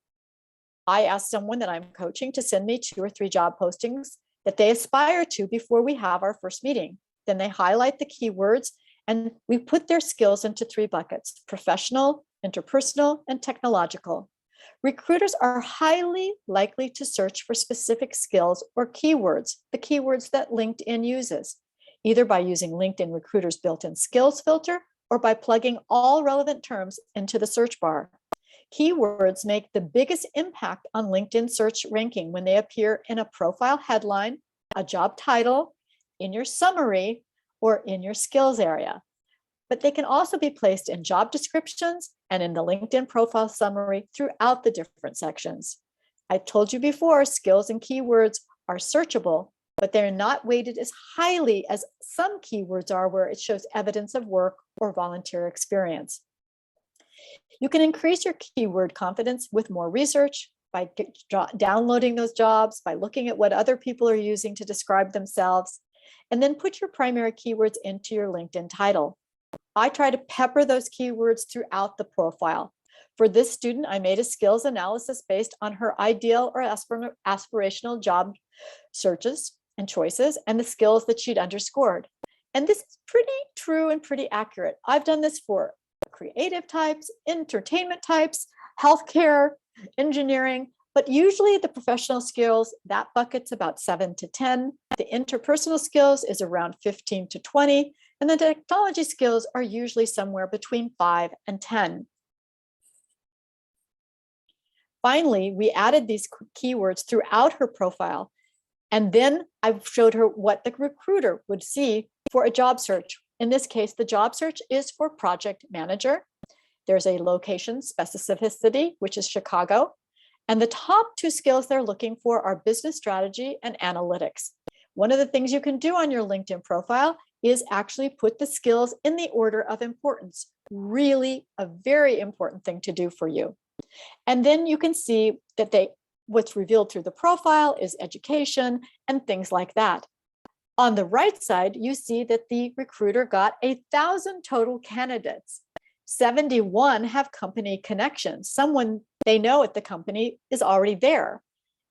I asked someone that I'm coaching to send me 2 or 3 job postings that they aspire to before we have our first meeting. Then they highlight the keywords and we put their skills into 3 buckets: professional, interpersonal, and technological. Recruiters are highly likely to search for specific skills or keywords, the keywords that LinkedIn uses, either by using LinkedIn Recruiter's built-in skills filter or by plugging all relevant terms into the search bar. Keywords make the biggest impact on LinkedIn search ranking when they appear in a profile headline, a job title, in your summary, or in your skills area. But they can also be placed in job descriptions and in the LinkedIn profile summary throughout the different sections. I told you before, skills and keywords are searchable, but they're not weighted as highly as some keywords are, where it shows evidence of work or volunteer experience. You can increase your keyword confidence with more research, by downloading those jobs, by looking at what other people are using to describe themselves, and then put your primary keywords into your LinkedIn title. I try to pepper those keywords throughout the profile. For this student, I made a skills analysis based on her ideal or aspirational job searches and choices and the skills that she'd underscored. And this is pretty true and pretty accurate. I've done this for creative types, entertainment types, healthcare, engineering, but usually the professional skills, that bucket's about 7 to 10. The interpersonal skills is around 15 to 20. And the technology skills are usually somewhere between 5 and 10. Finally, we added these keywords throughout her profile. And then I showed her what the recruiter would see for a job search. In this case, the job search is for project manager. There's a location specificity, which is Chicago. And the top 2 skills they're looking for are business strategy and analytics. One of the things you can do on your LinkedIn profile is actually put the skills in the order of importance. Really a very important thing to do for you. And then you can see that what's revealed through the profile is education and things like that. On the right side, you see that the recruiter got 1,000 total candidates. 71 have company connections. Someone they know at the company is already there.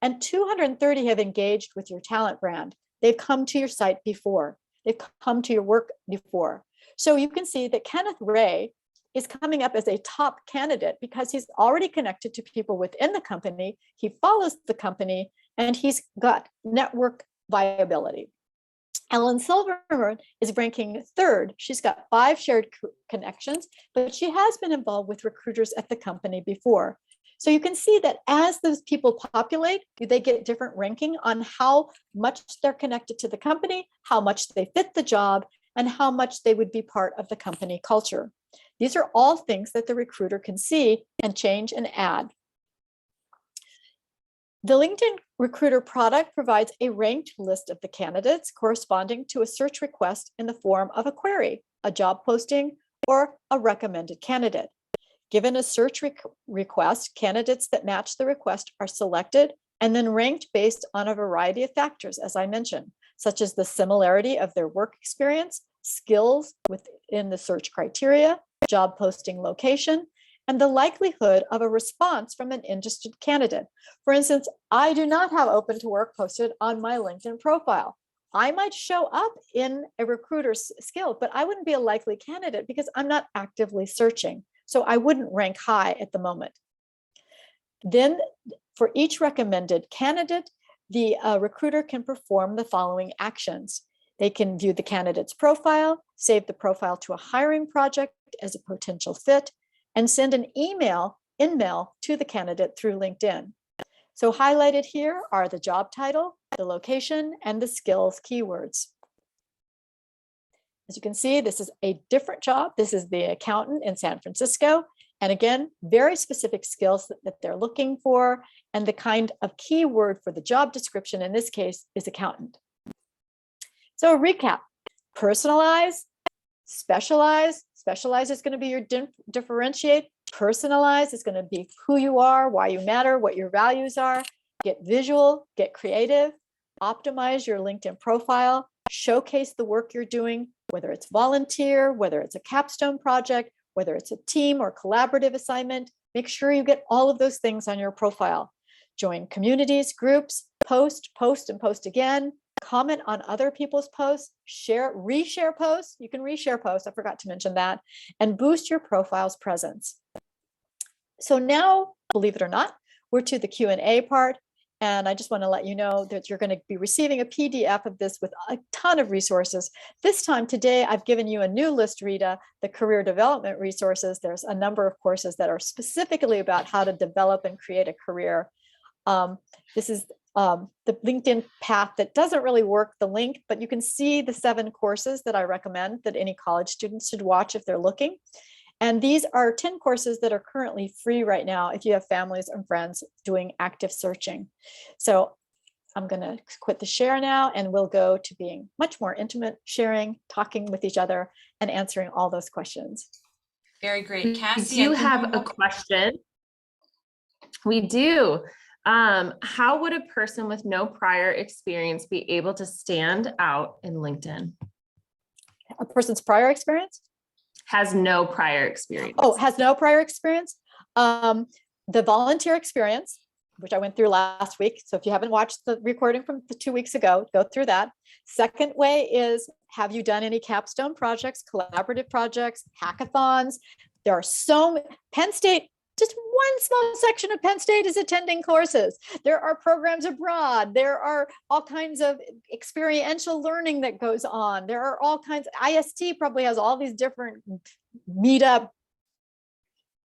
And 230 have engaged with your talent brand. They've come to your site before. They've come to your work before. So you can see that Kenneth Ray is coming up as a top candidate because he's already connected to people within the company. He follows the company and he's got network viability. Ellen Silverman is ranking 3rd. She's got 5 shared connections, but she has been involved with recruiters at the company before. So you can see that as those people populate, they get different ranking on how much they're connected to the company, how much they fit the job, and how much they would be part of the company culture. These are all things that the recruiter can see and change and add. The LinkedIn Recruiter product provides a ranked list of the candidates corresponding to a search request in the form of a query, a job posting, or a recommended candidate. Given a search request, candidates that match the request are selected and then ranked based on a variety of factors, as I mentioned, such as the similarity of their work experience, skills within the search criteria, job posting location, and the likelihood of a response from an interested candidate. For instance, I do not have open to work posted on my LinkedIn profile. I might show up in a recruiter's skill, but I wouldn't be a likely candidate because I'm not actively searching. So I wouldn't rank high at the moment. Then for each recommended candidate, the recruiter can perform the following actions. They can view the candidate's profile, save the profile to a hiring project as a potential fit, and send an email to the candidate through LinkedIn. So highlighted here are the job title, the location, and the skills keywords. As you can see, this is a different job. This is the accountant in San Francisco. And again, very specific skills that they're looking for, and the kind of keyword for the job description in this case is accountant. So a recap: personalize, specialize. Specialize is going to be your differentiate. Personalize is going to be who you are, why you matter, what your values are. Get visual, get creative, optimize your LinkedIn profile, showcase the work you're doing, whether it's volunteer, whether it's a capstone project, whether it's a team or collaborative assignment. Make sure you get all of those things on your profile. Join communities, groups, post, and post again. Comment on other people's posts, reshare posts. You can reshare posts. I forgot to mention that, and boost your profile's presence. So now, believe it or not, we're to the Q&A part. And I just want to let you know that you're going to be receiving a PDF of this with a ton of resources. This time today, I've given you a new list, Rita, the career development resources. There's a number of courses that are specifically about how to develop and create a career. This is the LinkedIn path that doesn't really work, the link, but you can see the 7 courses that I recommend that any college students should watch if they're looking. And these are 10 courses that are currently free right now if you have families and friends doing active searching. So I'm going to quit the share now, and we'll go to being much more intimate, sharing, talking with each other, and answering all those questions. Very great. Cassie, do have a question. We do. How would a person with no prior experience be able to stand out in LinkedIn? A person's prior experience? Has no prior experience. Oh, has no prior experience. The volunteer experience, which I went through last week. So if you haven't watched the recording from 2 weeks ago, go through that. Second way is, have you done any capstone projects, collaborative projects, hackathons? There are Penn State, just one small section of Penn State is attending courses. There are programs abroad. There are all kinds of experiential learning that goes on. There are all kinds, IST probably has all these different meetup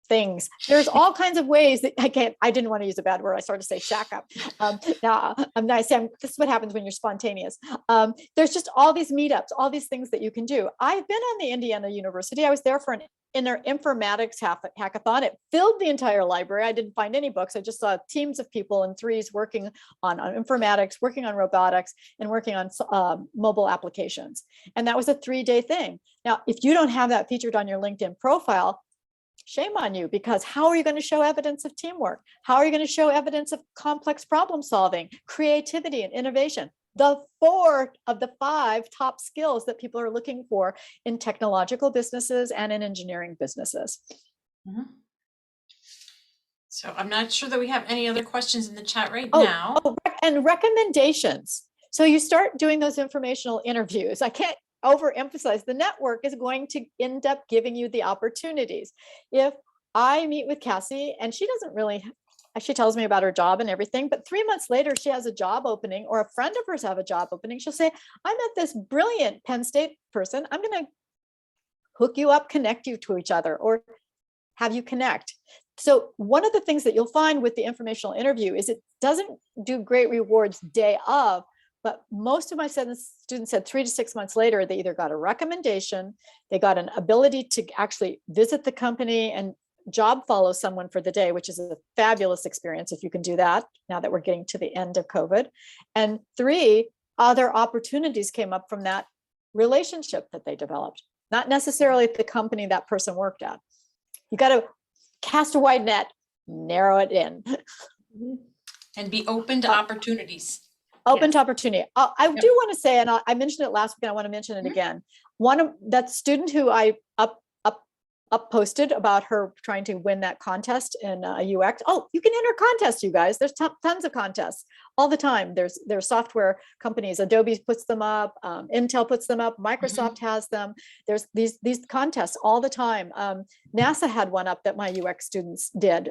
things. There's all kinds of ways that I didn't want to use a bad word. I started to say shack up. Now I'm not saying this is what happens when you're spontaneous. There's just all these meetups, all these things that you can do. I've been on the Indiana University. I was there for an informatics hackathon. It filled the entire library. I didn't find any books. I just saw teams of people in threes working on informatics, working on robotics, and working on mobile applications. And that was a 3-day thing. Now, if you don't have that featured on your LinkedIn profile, shame on you, because how are you going to show evidence of teamwork? How are you going to show evidence of complex problem solving, creativity, and innovation? The 4 of the 5 top skills that people are looking for in technological businesses and in engineering businesses. Mm-hmm. So I'm not sure that we have any other questions in the chat now. And recommendations. So you start doing those informational interviews. I can't overemphasize, the network is going to end up giving you the opportunities. If I meet with Cassie and she tells me about her job and everything, but 3 months later she has a job opening, or a friend of hers have a job opening, she'll say, I met this brilliant Penn State person. I'm going to hook you up, connect you to each other, or have you connect. So one of the things that you'll find with the informational interview is it doesn't do great rewards day of, but most of my students said 3 to 6 months later, they either got a recommendation, they got an ability to actually visit the company and job follow someone for the day, which is a fabulous experience if you can do that, now that we're getting to the end of COVID. And 3, other opportunities came up from that relationship that they developed, not necessarily at the company that person worked at. You got to cast a wide net, narrow it in. And be open to opportunities. Open to opportunity. I do want to say, and I mentioned it last week, and I want to mention it again. One of that student who I up posted about her trying to win that contest in UX. Oh, you can enter contests, you guys. There's tons of contests all the time. There's software companies. Adobe puts them up. Intel puts them up. Microsoft has them. There's these contests all the time. NASA had one up that my UX students did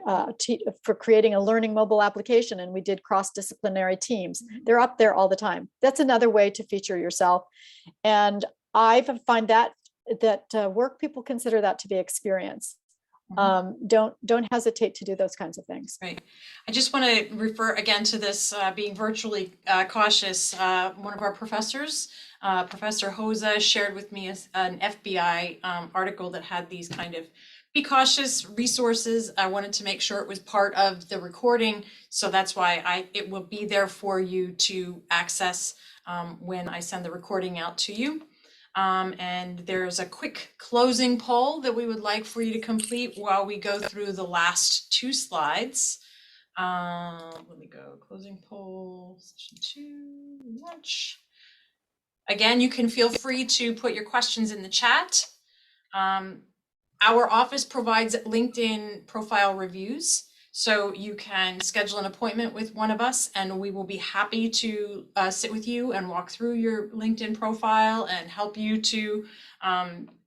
for creating a learning mobile application, and we did cross-disciplinary teams. They're up there all the time. That's another way to feature yourself. And I find that work people consider that to be experience. Don't hesitate to do those kinds of things. Right. I just want to refer again to this being virtually cautious. One of our professors, Professor Hoza, shared with me an FBI article that had these kind of be cautious resources. I wanted to make sure it was part of the recording, so that's why it will be there for you to access when I send the recording out to you. And there's a quick closing poll that we would like for you to complete while we go through the last 2 slides. Let me go closing poll, session 2, launch. Again, you can feel free to put your questions in the chat. Our office provides LinkedIn profile reviews. So you can schedule an appointment with one of us, and we will be happy to sit with you and walk through your LinkedIn profile and help you to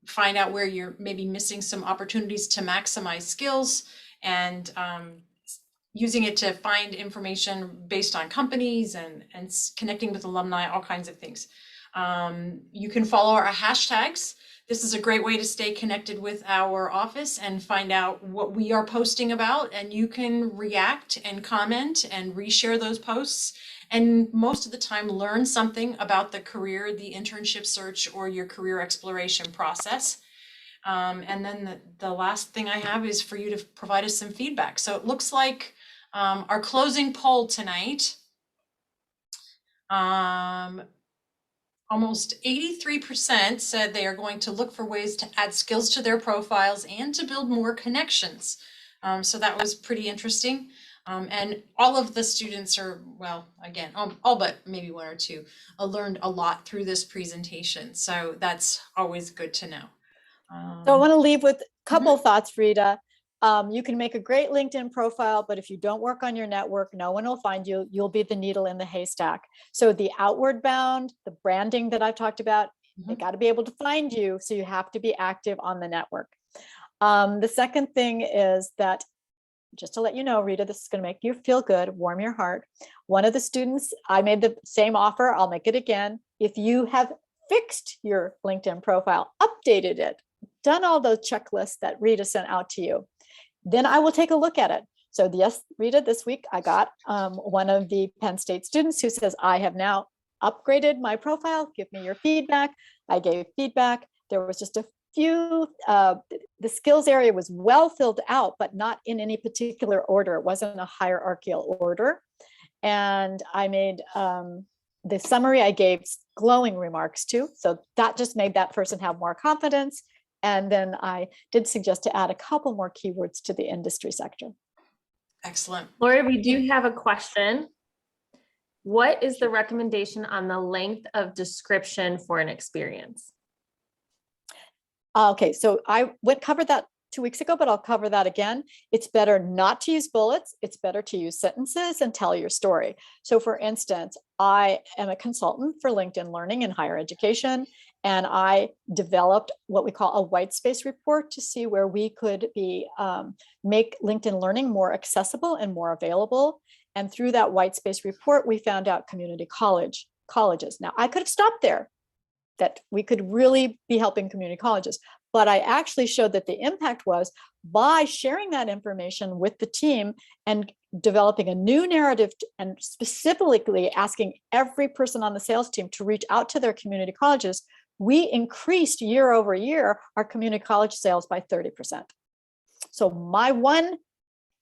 find out where you're maybe missing some opportunities to maximize skills, and using it to find information based on companies and connecting with alumni, all kinds of things. You can follow our hashtags. This is a great way to stay connected with our office and find out what we are posting about, and you can react and comment and reshare those posts, and most of the time learn something about the career, the internship search, or your career exploration process. And then the last thing I have is for you to provide us some feedback. So it looks like our closing poll tonight, almost 83% said they are going to look for ways to add skills to their profiles and to build more connections. So that was pretty interesting. And all of the students are, well, again, all but maybe one or two, learned a lot through this presentation. So that's always good to know. So I want to leave with a couple thoughts, Rita. You can make a great LinkedIn profile, but if you don't work on your network, no one will find you. You'll be the needle in the haystack. So the outward bound, the branding that I've talked about, they got to be able to find you. So you have to be active on the network. The second thing is that, just to let you know, Rita, this is going to make you feel good, warm your heart. One of the students, I made the same offer, I'll make it again. If you have fixed your LinkedIn profile, updated it, done all those checklists that Rita sent out to you, then I will take a look at it. So yes, Rita, this week I got one of the Penn State students who says, I have now upgraded my profile, give me your feedback. I gave feedback. There was just a few, the skills area was well filled out, but not in any particular order. It wasn't a hierarchical order. And I made the summary, I gave glowing remarks to. So that just made that person have more confidence. And then I did suggest to add a couple more keywords to the industry sector. Excellent. Lori, we do have a question. What is the recommendation on the length of description for an experience? Okay, so I covered that 2 weeks ago, but I'll cover that again. It's better not to use bullets. It's better to use sentences and tell your story. So for instance, I am a consultant for LinkedIn Learning in higher education, and I developed what we call a white space report to see where we could make LinkedIn Learning more accessible and more available. And through that white space report, we found out community colleges. Now, I could have stopped there, that we could really be helping community colleges. But I actually showed that the impact was by sharing that information with the team and developing a new narrative and specifically asking every person on the sales team to reach out to their community colleges, we increased year over year our community college sales by 30%. So my one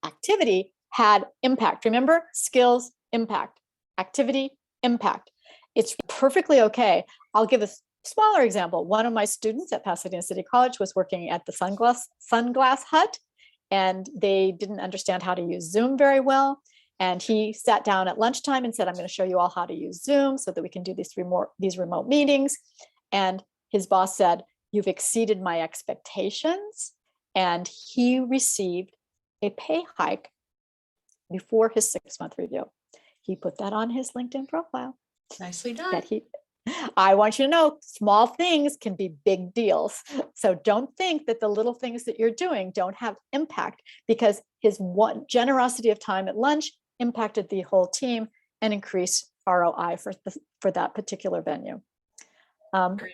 activity had impact. Remember, skills, impact, activity, impact. It's perfectly okay. I'll give a smaller example. One of my students at Pasadena City College was working at the Sunglass Hut, and they didn't understand how to use Zoom very well. And he sat down at lunchtime and said, I'm going to show you all how to use Zoom so that we can do these remote meetings. And his boss said, you've exceeded my expectations. And he received a pay hike before his 6-month review. He put that on his LinkedIn profile. Nicely done. I want you to know, small things can be big deals. So don't think that the little things that you're doing don't have impact, because his one generosity of time at lunch impacted the whole team and increased ROI for that particular venue.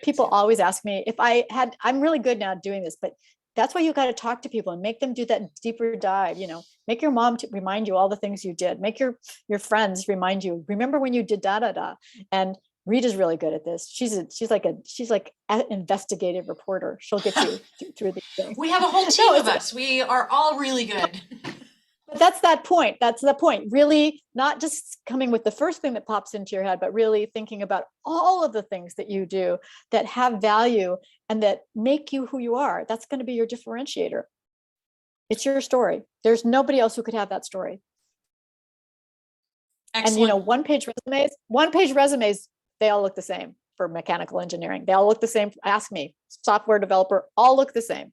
People always ask me if I'm really good now at doing this, but that's why you got to talk to people and make them do that deeper dive. Make your mom remind you all the things you did. Make your friends remind you, remember when you did da da da. And Rita's really good at this. She's like an investigative reporter. She'll get you through these things. We have a whole team of us. We are all really good. But that's that point. That's the point. Really, not just coming with the first thing that pops into your head, but really thinking about all of the things that you do that have value and that make you who you are. That's going to be your differentiator. It's your story. There's nobody else who could have that story. Excellent. And one-page resumes, they all look the same for mechanical engineering. They all look the same. Ask me, software developer, all look the same.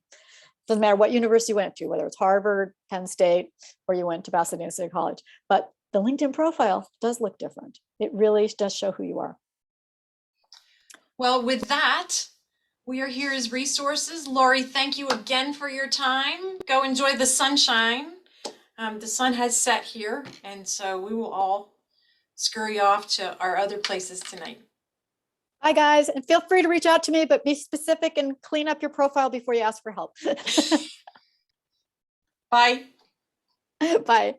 Doesn't matter what university you went to, whether it's Harvard, Penn State, or you went to Pasadena City College. But the LinkedIn profile does look different. It really does show who you are. Well, with that, we are here as resources. Lori, thank you again for your time. Go enjoy the sunshine. The sun has set here, and so we will all scurry off to our other places tonight. Bye, guys. And feel free to reach out to me, but be specific and clean up your profile before you ask for help. Bye. Bye.